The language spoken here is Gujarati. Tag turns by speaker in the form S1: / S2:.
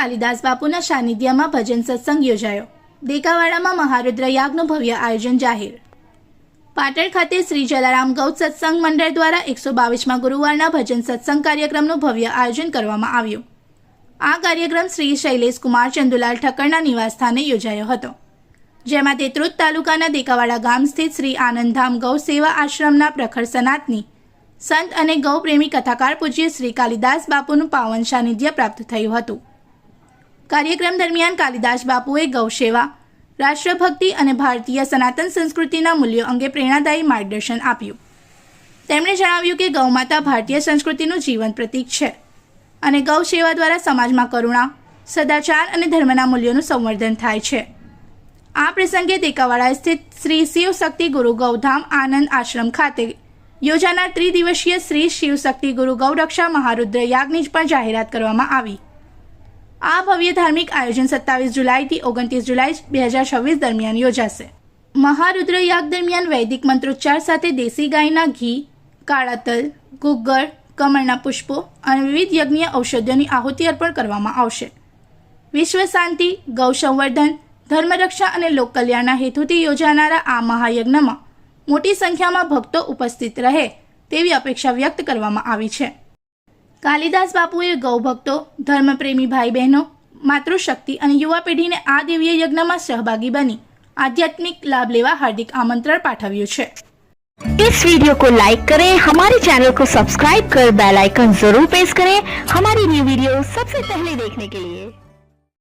S1: કાલિદાસ બાપુના સાનિધ્યમાં ભજન સત્સંગ યોજાયો। દેકાવાડામાં મહારુદ્ર યાગનું ભવ્ય આયોજન જાહેર। પાટણ ખાતે શ્રી જલારામ ગૌ સત્સંગ મંડળ દ્વારા 122મા ગુરુવારના ભજન સત્સંગ કાર્યક્રમનું ભવ્ય આયોજન કરવામાં આવ્યું। આ કાર્યક્રમ શ્રી શૈલેષ કુમાર ચંદુલાલ ઠક્કરના નિવાસસ્થાને યોજાયો હતો, જેમાં તેત્રુત તાલુકાના દેકાવાડા ગામ સ્થિત શ્રી આનંદધામ ગૌ સેવા આશ્રમના પ્રખર સનાતની સંત અને ગૌપ્રેમી કથાકાર પૂજ્ય શ્રી કાલિદાસ બાપુનું પાવન સાનિધ્ય પ્રાપ્ત થયું હતું। કાર્યક્રમ દરમિયાન કાલિદાસ બાપુએ ગૌ સેવા, રાષ્ટ્રભક્તિ અને ભારતીય સનાતન સંસ્કૃતિના મૂલ્યો અંગે પ્રેરણાદાયી માર્ગદર્શન આપ્યું। તેમણે જણાવ્યું કે ગૌમાતા ભારતીય સંસ્કૃતિનું જીવંત પ્રતીક છે અને ગૌ સેવા દ્વારા સમાજમાં કરુણા, સદાચાર અને ધર્મના મૂલ્યોનું સંવર્ધન થાય છે। આ પ્રસંગે દેકાવાડા સ્થિત શ્રી શિવ શક્તિ ગુરુ ગૌધામ આનંદ આશ્રમ ખાતે યોજાનાર ત્રિદિવસીય શ્રી શિવ શક્તિ ગુરુ ગૌરક્ષા મહારુદ્ર યાગની પણ જાહેરાત કરવામાં આવી। આ ભવ્ય ધાર્મિક આયોજન 27 જુલાઈથી 29 જુલાઈ 2026 દરમિયાન યોજાશે। મહારુદ્ર યાગ દરમિયાન વૈદિક મંત્રોચ્ચાર સાથે દેશી ગાયના ઘી, કાળા તલ, ગુગ્ગળ, કમળના પુષ્પો અને વિવિધ યજ્ઞીય ઔષધિઓની આહુતિ અર્પણ કરવામાં આવશે। વિશ્વ શાંતિ, ગૌ સંવર્ધન, ધર્મરક્ષા અને લોકકલ્યાણના હેતુથી યોજાનારા આ મહાયજ્ઞમાં મોટી સંખ્યામાં ભક્તો ઉપસ્થિત રહે તેવી અપેક્ષા વ્યક્ત કરવામાં આવી છે। કાલિદાસ બાપુએ ગૌભક્તો, ધર્મપ્રેમી ભાઈ બહેનો, માતૃશક્તિ અને યુવા પેઢીને આ દિવ્ય યજ્ઞમાં સહભાગી બની आध्यात्मिक लाभ लेवा हार्दिक आमंत्रण पाठव्યું છે।
S2: इस वीडियो को लाइक करें, हमारे चैनल को सब्सक्राइब कर बेल आइकन जरूर प्रेस करें हमारी न्यू वीडियो सबसे पहले देखने के लिए।